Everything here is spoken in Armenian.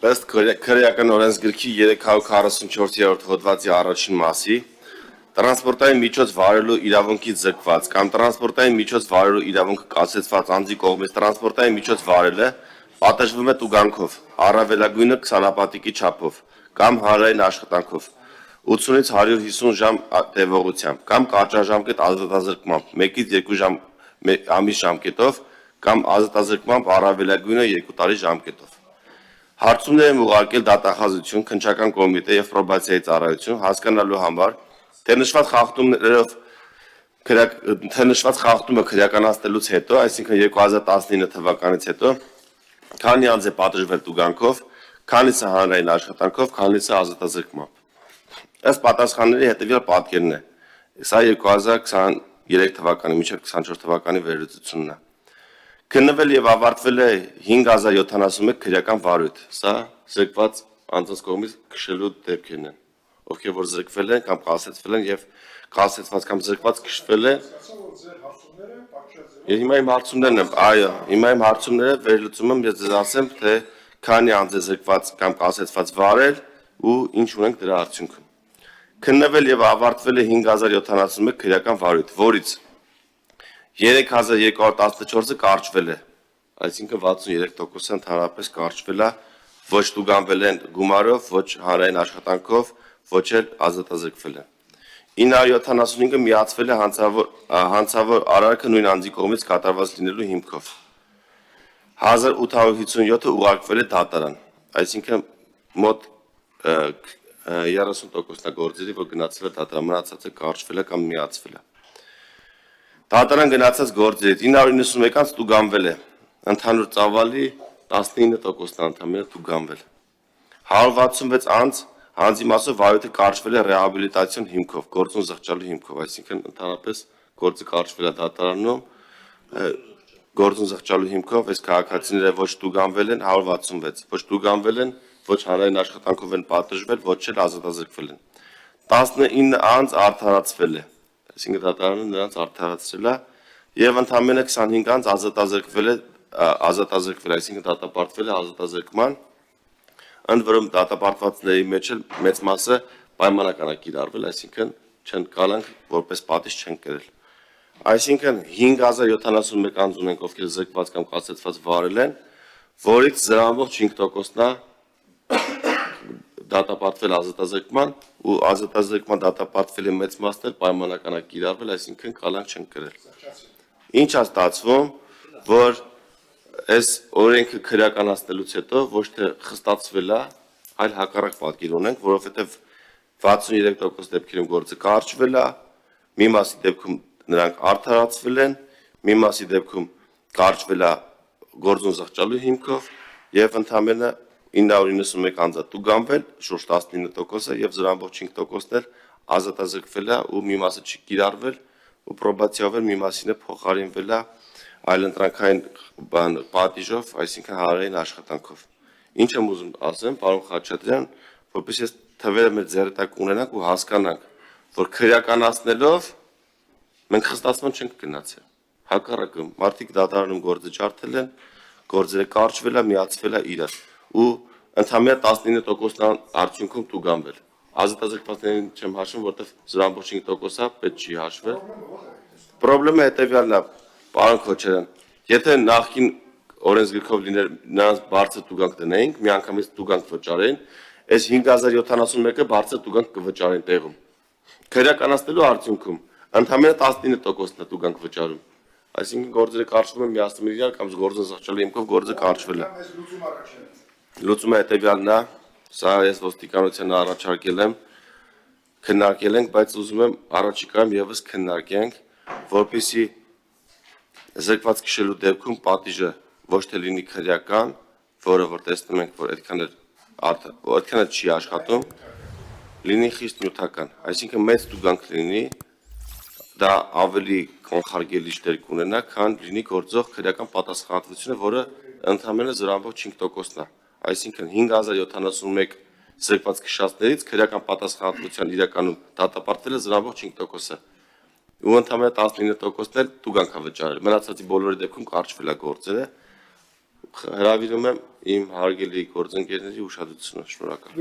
Ըստ քրեական օրենսգրքի 344-րդ հոդվածի առաջին մասի տրանսպորտային միջոց վարելու իրավունքից զրկված կամ տրանսպորտային միջոց վարելու իրավունքը կասեցված անձի կողմից տրանսպորտային միջոց վարելը պատժվում է տուգանքով, առավելագույնը 20 պատիկի չափով կամ հանրային աշխատանքով, 80-ից 150 ժամ տևողությամբ կամ կարճաժամկետ ազատազրկմամբ 1-ից 2 ամիս ժամկետով կամ ազատազրկմամբ առավելագույնը 2 տարի ժամկետով։ Հարցումներ եմ ուղարկել դատախազություն, քննչական կոմիտե եւ պրոբացիայի ծառայություն հասկանալու համար, թե նշված խախտումը քրեականացնելուց հետո, այսինքն 2019 թվականից հետո, քանի անձ է պատժվել տուգանքով, քանիսը հանրային աշխատանքով, քանիսը ազատազրկմամբ։ Ըստ պատասխանների հետևյալ պատկերն է։ Սա 2023 թվականի մինչև 24 թվականի վերլուծությունն է։ Քննվել եւ ավարտվել է 5071 քրեական վարույթ։ Սա զրկված անձանց կողմից քշելու դեպքերն են, ովքեր որ զրկվել են կամ կասեցվել են եւ կասեցված կամ զրկված քշվել է։ Հիմա իմ հարցումներն են, այո, հիմա իմ հարցումները վերլուծում եմ, ես ձեզ ասեմ, թե քանի անձ է զրկված կամ կասեցված վարել ու ինչ ունենք դրա արդյունքում։ Քննվել եւ ավարտվել է 5071 քրեական վարույթ, որից 3214-ը կարճվել է, այսինքն 63%-ը ընդհանրապես կարճվել է, ոչ տուգանվել են գումարով, ոչ հանրային աշխատանքով, ոչ էլ ազատազրկվել են։ 975-ը միացվել է հանցավոր արարքը նույն անձի կողմից կատարված լինելու հիմքով։ 1857-ը ուղարկվել է դատարան, այսինքն մոտ 30%-ն գործերի, որ գնացել է դատարան, մնացածը կարճվել է կամ միացվել է։ Դատարան գնացած գործերից 991-ից տուգանվել է, ընդհանուր ծավալի 19%-ն ընդհանրապես տուգանվել։ 166 անձ հանձի մասով վարույթը կարճվել է ռեհաբիլիտացիոն հիմքով, գործուն զղջալու հիմքով, այսինքն ընդհանրապես գործը կարճվել է դատարանում, գործուն զղջալու հիմքով, այս քաղաքացիները ոչ տուգանվել են 166, ոչ տուգանվել են, ոչ հանրային աշխատանքով են պատժվել, ոչ էլ ազատազրկվել են։ 19 անձ արդարացվել է, այսինքն դատարանը նրանց արդարացրել է եւ ընդամենը 25 անձ ազատազրկվել է, այսինքն դատապարտվել է ազատազրկման, ընդ որում դատապարտվածների մեջ էլ մեծ մասը պայմանական է կիրառվել, այսինքն չեն կալանք որպես պատիժ չեն կրել։ Այսինքն 5071 անձ ունենք, ովքեր զրկված կամ կասեցված վարել են, որից զրամվող 5%-ն է դատապարտվել ազատազրկման ու ազատազրկման դատապարտվել է մեծ մասն էլ պայմանական է կիրառվել, այսինքն կալանք չեն կրել։ Ինչ է ստացվում, որ այս օրենքը քրեականացնելուց հետո ոչ թե խստացվել է, այլ հակառակ պատկեր ունենք, որովհետև 63% դեպքերում գործը կարճվել է, մի մասի դեպքում նրանք արդարացվել են, մի մասի դեպքում կարճվել է գործուն զղջալու հիմքով եւ ընդամենը 991 անձ տուգանվել, շուրջ 19%-ը եւ զրամվող 5%-ն էլ ազատազրկվել է ու մի մասը չի կիրառվել ու պրոբացիայով մի մասին է փոխարինվել է այլընտրանքային պատիժով, այսինքն հանրային աշխատանքով։ Ինչ եմ ուզում ասեմ, պարոն Խաչատրյան, որպես ես թվերը մեր ձեռնտակ ունենանք ու հասկանանք, որ քրեականացնելով մենք խստացման չենք գնացել։ Հակառակը, մարդիկ դատարանում գործը ջարդել են, գործերը կարճվել է, միացվել է իրար ու ընդհանրապես 19%-ն արդյունքում տուգանվել։ Ազատազրկվածներին չեմ հաշվում, որտեղ զրամվող 5%-ը պետք չի հաշվել։ Պրոբլեմը հետևյալն է, պարոն Քոչարյան, եթե նախկին օրենսգրքով լիներ նրանց բարձր տուգանք դնեինք, միանգամից տուգանք վճարեին, այս 5071-ը բարձր տուգանք կվճարեն տեղում։ Քրեականացնելու արդյունքում ընդհանրապես 19%-ն է տուգանք վճարում։ Այսինքն գործերը կարճվում են միացնում իրար կամ գործը զղջալու հիմքով գործը կարճվել է։ Լուծումը հետևյալն է, սա ես ոստիկանությանը առաջարկել եմ, քննարկել ենք, բայց ուզում եմ առաջիկայում եւս քննարկենք, որպեսզի զրկված քշելու դեպքում պատիժը ոչ թե լինի քրեական, որը որ տեսնում ենք, որ այդքան չի աշխատում, լինի խիստ նյութական, այսինքն մեծ տուգանք լինի, դա ավելի կանխարգելիչ դեր կունենա, քան լինի գործող քրեական պատասխանատվությունը, որը ընդհանրապես զրամվող 5%-ն է, այսինքն 5071 զրկված քշածներից քրեական պատասխանատվության իրականում դատապարտվել է զրամվող 5%-ը, ու ընդհանրապես 19%-ն էլ տուգանք է վճարել, մնացածի բոլորի դեպքում կարճվել է գործերը, Հրավիրում եմ իմ հարգելի գործընկերների ուշադրությունը, շնորհակալ։